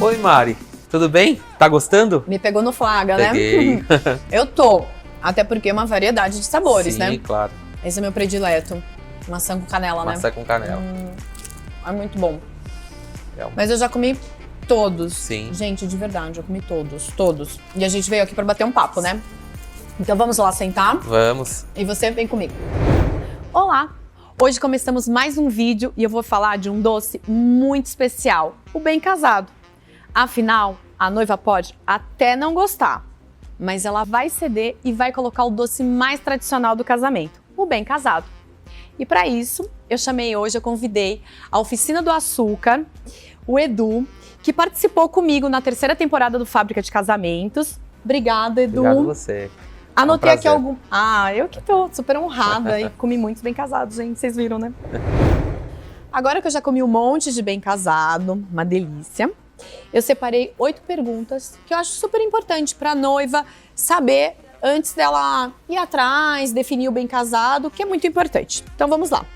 Oi, Mari. Tudo bem? Tá gostando? Me pegou no flagra, Peguei. né? Eu tô. Até porque é uma variedade de sabores, Sim, né? Sim, claro. Esse é meu predileto. Maçã com canela, né? Maçã com canela. É muito bom. É um... Mas eu já comi todos. Sim. Gente, de verdade, eu comi todos. E a gente veio aqui pra bater um papo, né? Então vamos lá sentar? Vamos. E você vem comigo. Olá! Hoje começamos mais um vídeo e eu vou falar de um doce muito especial, o bem casado. Afinal, a noiva pode até não gostar, mas ela vai ceder e vai colocar o doce mais tradicional do casamento, o bem casado. E para isso, eu convidei a Oficina do Açúcar, o Edu, que participou comigo na 3ª temporada do Fábrica de Casamentos. Obrigada, Edu. Obrigado você. Anotei aqui algum... eu que tô super honrada e comi muitos bem casados, gente, vocês viram, né? Agora que eu já comi um monte de bem casado, uma delícia, eu separei 8 perguntas que eu acho super importante pra noiva saber antes dela ir atrás, definir o bem casado, que é muito importante. Então vamos lá.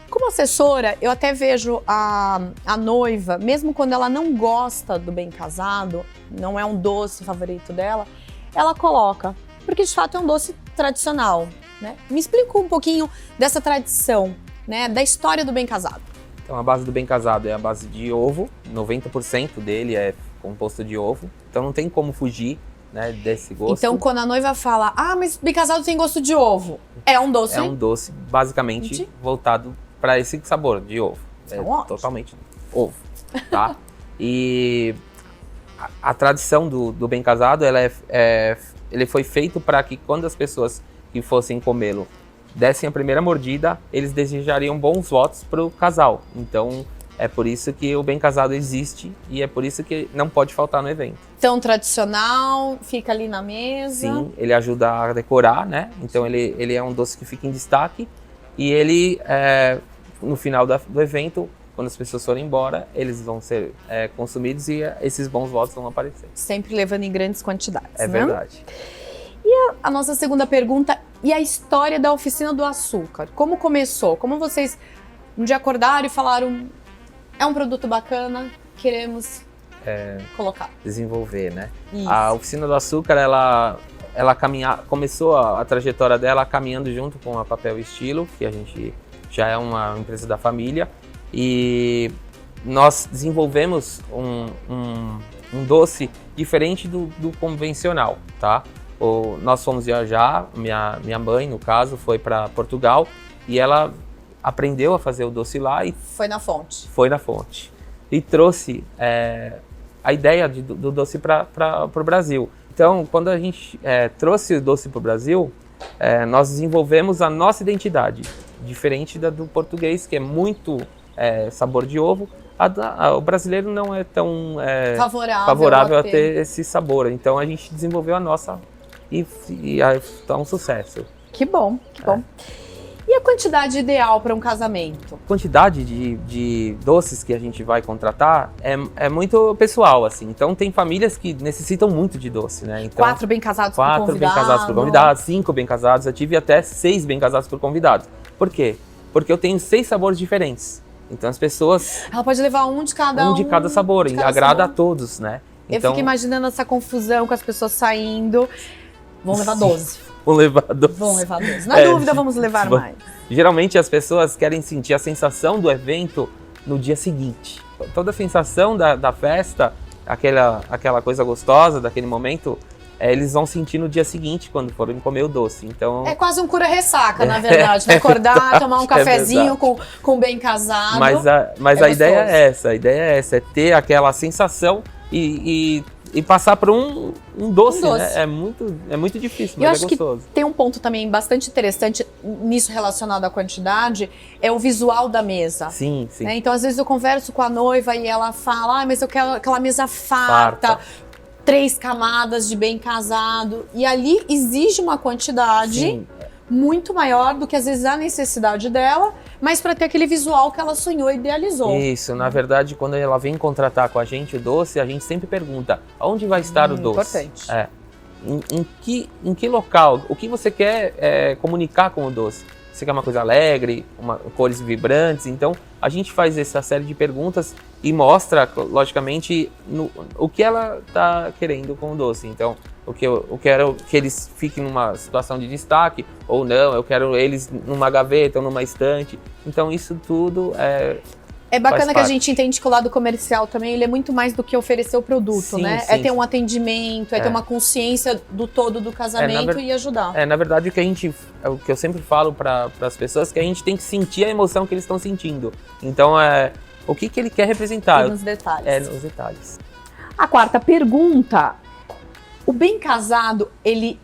Como assessora, eu até vejo a noiva, mesmo quando ela não gosta do bem casado, não é um doce favorito dela, ela coloca, porque de fato é um doce tradicional, né? Me explica um pouquinho dessa tradição, né, da história do bem casado. Então a base do bem casado é a base de ovo, 90% dele é composto de ovo, então não tem como fugir, né, desse gosto. Então quando a noiva fala, mas bem casado tem gosto de ovo, é um doce? É um doce basicamente voltado para esse sabor de ovo, totalmente ovo, tá? E a tradição do bem casado, ele foi feito para que quando as pessoas que fossem comê-lo dessem a primeira mordida, eles desejariam bons votos para o casal. Então, é por isso que o bem casado existe e é por isso que não pode faltar no evento. Então, tradicional, fica ali na mesa. Sim, ele ajuda a decorar, né? Então, ele é um doce que fica em destaque e ele, no final do evento, quando as pessoas forem embora, eles vão ser consumidos e esses bons votos vão aparecer. Sempre levando em grandes quantidades, É verdade. E a nossa segunda pergunta, e a história da Oficina do Açúcar? Como começou? Como vocês um dia acordaram e falaram, é um produto bacana, queremos colocar? Desenvolver, né? Isso. A Oficina do Açúcar, ela começou a trajetória dela caminhando junto com a Papel Estilo, que a gente já é uma empresa da família, e nós desenvolvemos um doce diferente do convencional, tá? Nós fomos viajar, minha mãe, no caso, foi para Portugal e ela aprendeu a fazer o doce lá e... Foi na fonte. Foi na fonte. E trouxe a ideia do doce para o Brasil. Então, quando a gente trouxe o doce para o Brasil, nós desenvolvemos a nossa identidade, diferente do português, que é muito... sabor de ovo, o brasileiro não é tão favorável a ter esse sabor. Então a gente desenvolveu a nossa e tá um sucesso. Que bom, que bom. E a quantidade ideal para um casamento? A quantidade de doces que a gente vai contratar é muito pessoal, assim. Então tem famílias que necessitam muito de doce, né? Então, 4 bem casados por convidado. 4 bem casados por convidado, 5 bem casados. Eu tive até 6 bem casados por convidado. Por quê? Porque eu tenho 6 sabores diferentes. Então as pessoas... Ela pode levar um de cada sabor, e agrada a todos, né? Então, eu fico imaginando essa confusão com as pessoas saindo. Vão levar 12. Vão levar 12. Vão levar 12. Na dúvida, vamos levar mais. Geralmente as pessoas querem sentir a sensação do evento no dia seguinte. Toda a sensação da festa, aquela coisa gostosa daquele momento... eles vão sentir no dia seguinte, quando forem comer o doce. Então... É quase um cura-ressaca, na verdade. Né? Acordar, tomar um cafezinho com bem casado. Mas a ideia é essa. A ideia é essa, é ter aquela sensação e passar por um doce, né? É muito difícil, mas é gostoso. Que tem um ponto também bastante interessante nisso relacionado à quantidade, é o visual da mesa. Sim, sim. Então, às vezes eu converso com a noiva e ela fala, mas eu quero aquela mesa farta. 3 camadas de bem casado, e ali exige uma quantidade muito maior do que às vezes a necessidade dela, mas para ter aquele visual que ela sonhou e idealizou. Isso, na verdade, quando ela vem contratar com a gente o doce, a gente sempre pergunta, onde vai estar o doce? Importante. Em que local? O que você quer comunicar com o doce? Você quer uma coisa alegre, cores vibrantes? Então, a gente faz essa série de perguntas e mostra, logicamente, o que ela está querendo com o doce. Então, eu quero que eles fiquem numa situação de destaque ou não, eu quero eles numa gaveta ou numa estante. Então, isso tudo É bacana que a gente entende que o lado comercial também ele é muito mais do que oferecer o produto, sim, né? Sim, é ter um atendimento, ter uma consciência do todo do casamento e ajudar. Na verdade, o que eu sempre falo para as pessoas é que a gente tem que sentir a emoção que eles estão sentindo. Então, o que ele quer representar. E nos detalhes. Nos detalhes. A quarta pergunta. O bem casado, ele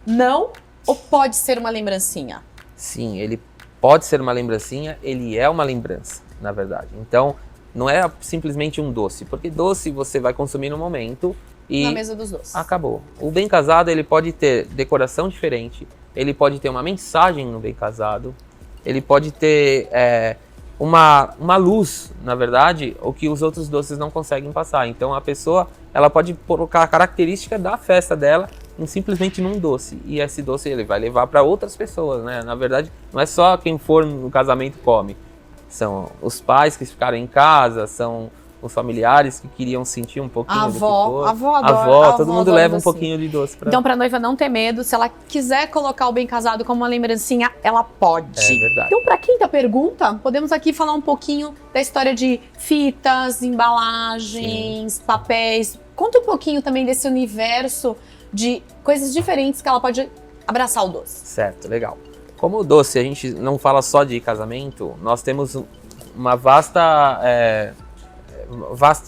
não ou pode ser uma lembrancinha? Sim, ele pode ser uma lembrancinha, ele é uma lembrança, na verdade. Então, não é simplesmente um doce, porque doce você vai consumir no momento e... Na mesa dos doces. Acabou. O bem casado, ele pode ter decoração diferente, ele pode ter uma mensagem no bem casado, ele pode ter uma luz, na verdade, o que os outros doces não conseguem passar. Então, a pessoa, ela pode colocar a característica da festa dela simplesmente num doce. E esse doce ele vai levar para outras pessoas, né? Na verdade, não é só quem for no casamento come. São os pais que ficaram em casa, são os familiares que queriam sentir um pouquinho do que for. A avó adora. Todo mundo leva um pouquinho de doce pra... Então, pra noiva não ter medo, se ela quiser colocar o bem casado como uma lembrancinha, ela pode. É verdade. Então, pra quinta pergunta, podemos aqui falar um pouquinho da história de fitas, embalagens, papéis. Conta um pouquinho também desse universo de coisas diferentes que ela pode abraçar o doce. Certo, legal. Como o doce a gente não fala só de casamento, nós temos uma vasto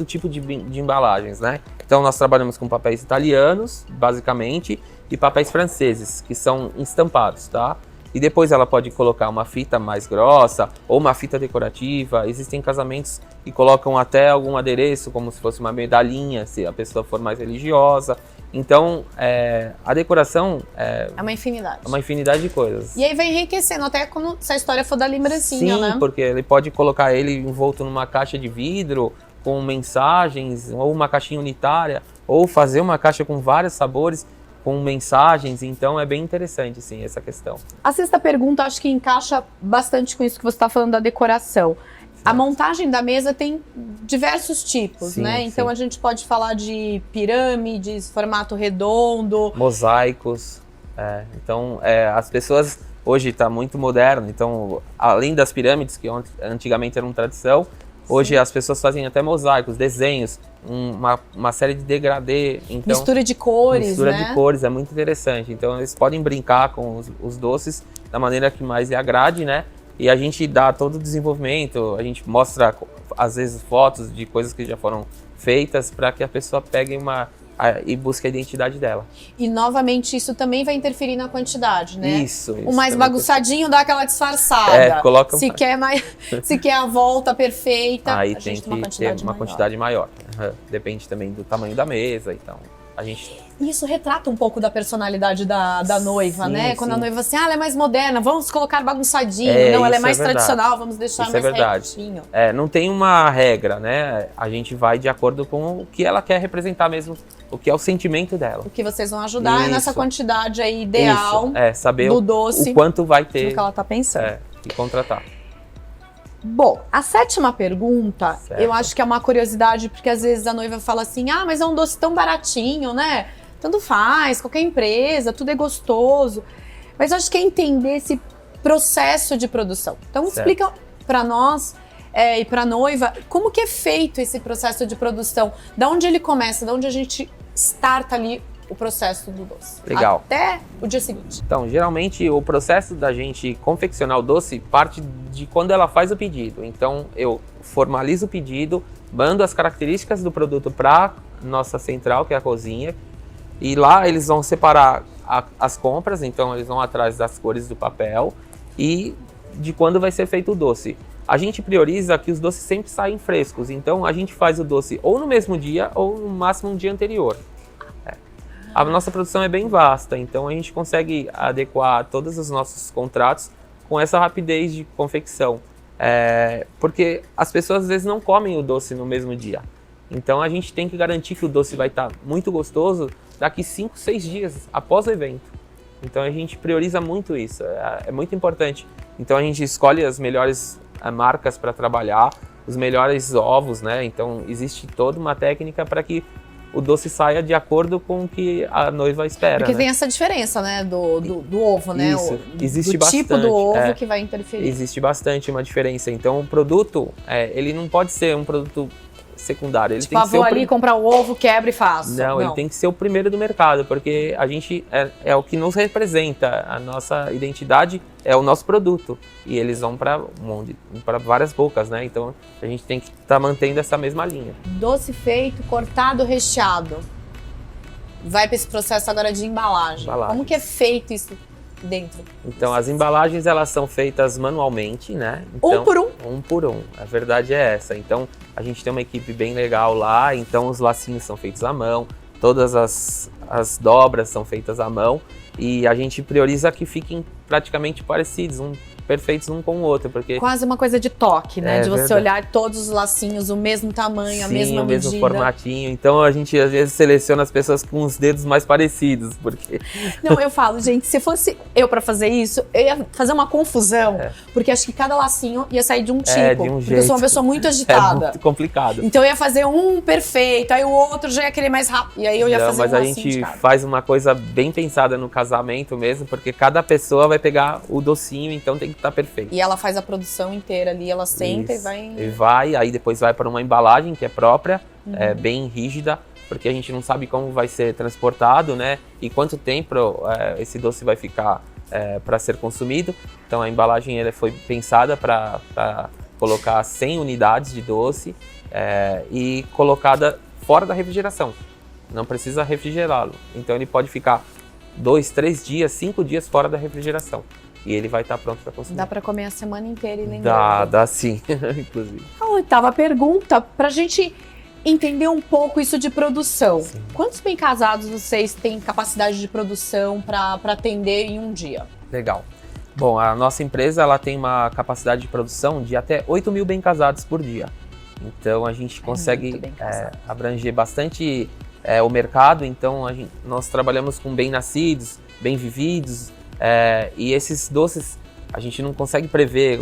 tipo de embalagens, né? Então nós trabalhamos com papéis italianos, basicamente, e papéis franceses, que são estampados, tá? E depois ela pode colocar uma fita mais grossa ou uma fita decorativa. Existem casamentos que colocam até algum adereço, como se fosse uma medalhinha, se a pessoa for mais religiosa. Então, a decoração é uma infinidade. É uma infinidade de coisas. E aí vai enriquecendo, até se a história for da lembrancinha, Sim, né? Sim, porque ele pode colocar ele envolto numa caixa de vidro, com mensagens, ou uma caixinha unitária, ou fazer uma caixa com vários sabores, com mensagens. Então, é bem interessante, sim, essa questão. A sexta pergunta, acho que encaixa bastante com isso que você está falando da decoração. A montagem da mesa tem diversos tipos, sim, né? Então sim. A gente pode falar de pirâmides, formato redondo. Mosaicos. Então, as pessoas... Hoje está muito moderno, então, além das pirâmides, que antigamente eram tradição, hoje as pessoas fazem até mosaicos, desenhos, uma série de degradê. Então, mistura de cores, mistura né? de cores, é muito interessante. Então, eles podem brincar com os doces da maneira que mais lhe agrade, né? E a gente dá todo o desenvolvimento, a gente mostra, às vezes, fotos de coisas que já foram feitas para que a pessoa pegue e busque a identidade dela. E, novamente, isso também vai interferir na quantidade, né? Isso. O mais bagunçadinho dá aquela disfarçada. Coloca se quer a volta perfeita, aí a tem gente que tem ter uma quantidade maior. Depende também do tamanho da mesa, então... Isso retrata um pouco da personalidade da noiva, sim, né? Quando sim. a noiva assim, ela é mais moderna, vamos colocar bagunçadinho. Não, ela é mais tradicional, vamos deixar isso mais retinho. retinho. Não tem uma regra, né? A gente vai de acordo com o que ela quer representar mesmo, o que é o sentimento dela. O que vocês vão ajudar é nessa quantidade aí ideal saber do doce, o quanto vai ter. do que ela tá pensando. E contratar. Bom, a sétima pergunta, Certo. eu acho que é uma curiosidade, porque às vezes a noiva fala assim, mas é um doce tão baratinho, né? Tanto faz, qualquer empresa, tudo é gostoso. Mas eu acho que é entender esse processo de produção. Então explica para nós e para a noiva como que é feito esse processo de produção. Da onde ele começa, da onde a gente starta ali o processo do doce. Legal. Até o dia seguinte. Então, geralmente o processo da gente confeccionar o doce parte de quando ela faz o pedido. Então, eu formalizo o pedido, mando as características do produto para nossa central, que é a cozinha, e lá eles vão separar as compras, então eles vão atrás das cores do papel e de quando vai ser feito o doce. A gente prioriza que os doces sempre saem frescos, então a gente faz o doce ou no mesmo dia ou no máximo um dia anterior. A nossa produção é bem vasta, então a gente consegue adequar todos os nossos contratos com essa rapidez de confecção. Porque as pessoas às vezes não comem o doce no mesmo dia. Então a gente tem que garantir que o doce vai estar muito gostoso daqui 5, 6 dias após o evento. Então a gente prioriza muito isso, é muito importante. Então a gente escolhe as melhores marcas para trabalhar, os melhores ovos, né? Então existe toda uma técnica para que o doce saia de acordo com o que a noiva espera. Porque né? tem essa diferença, né, do ovo, né? Isso, existe do tipo bastante, do ovo que vai interferir. Existe bastante uma diferença. Então o produto, ele não pode ser um produto secundário. Ele Tipo, tem que ser vou ali comprar o ovo, quebra e faço. Não, ele tem que ser o primeiro do mercado, porque a gente é o que nos representa. A nossa identidade é o nosso produto. E eles vão para várias bocas, né? Então a gente tem que estar mantendo essa mesma linha. Doce feito, cortado, recheado. Vai para esse processo agora de embalagem. Como que é feito isso dentro? Então as embalagens elas são feitas manualmente, né? Então, um por um? Um por um. A verdade é essa. Então a gente tem uma equipe bem legal lá, então os lacinhos são feitos à mão, todas as dobras são feitas à mão e a gente prioriza que fiquem praticamente parecidos, perfeitos um com o outro, porque quase uma coisa de toque, né? De você verdade. olhar todos os lacinhos, o mesmo tamanho, a mesma medida. Sim, o mesmo formatinho. Então a gente às vezes seleciona as pessoas com os dedos mais parecidos, porque... Não, eu falo, gente, se fosse eu pra fazer isso, eu ia fazer uma confusão, porque acho que cada lacinho ia sair de um tipo. De um porque jeito. eu sou uma pessoa muito agitada. É muito complicado. Então eu ia fazer um perfeito, aí o outro já ia querer mais rápido, e aí eu ia fazer mas um a lacinho gente de cada. faz uma coisa bem pensada no casamento mesmo, porque cada pessoa vai pegar o docinho, então tem que estar perfeito. E ela faz a produção inteira ali, ela senta Isso. e vai... Aí depois vai para uma embalagem que é própria, bem rígida, porque a gente não sabe como vai ser transportado, né? E quanto tempo esse doce vai ficar para ser consumido. Então a embalagem ela foi pensada para colocar 100 unidades de doce e colocada fora da refrigeração. Não precisa refrigerá-lo. Então ele pode ficar 2, 3 dias, 5 dias fora da refrigeração. E ele vai estar pronto para consumir. Dá para comer a semana inteira e lembrando. Dá sim, inclusive. A oitava pergunta, pra gente entender um pouco isso de produção. Sim. Quantos bem casados vocês têm capacidade de produção para atender em um dia? Legal. Bom, a nossa empresa ela tem uma capacidade de produção de até 8 mil bem casados por dia. Então a gente consegue abranger bastante o mercado. Então nós trabalhamos com bem nascidos, bem vividos. E esses doces a gente não consegue prever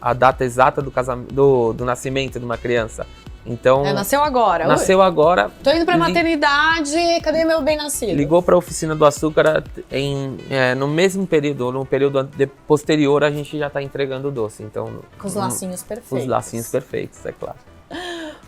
a data exata do nascimento de uma criança. Então nasceu agora. Nasceu agora. Tô indo pra maternidade, cadê meu bem-nascido? Ligou para a oficina do açúcar no mesmo período, no período posterior a gente já está entregando o doce. Então com os lacinhos perfeitos. Os lacinhos perfeitos, é claro.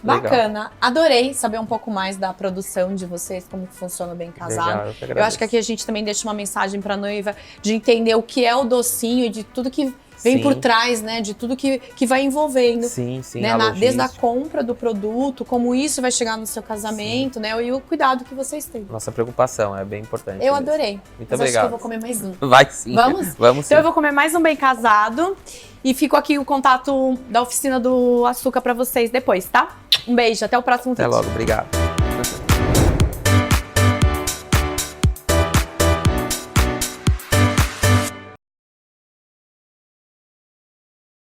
Bacana. Legal. Adorei saber um pouco mais da produção de vocês, como que funciona o bem casado. Legal, eu acho que aqui a gente também deixa uma mensagem para a noiva de entender o que é o docinho e de tudo que vem por trás, né? De tudo que vai envolvendo. Sim. Né? Desde a compra do produto, como isso vai chegar no seu casamento, né? E o cuidado que vocês têm. Nossa preocupação é bem importante. Eu mesmo. adorei. Muito Mas obrigado. acho que eu vou comer mais um. Vai sim. Vamos? Vamos sim. Então eu vou comer mais um bem casado. E fico aqui o contato da oficina do açúcar para vocês depois, tá? Um beijo, até o próximo vídeo. Até logo, obrigado.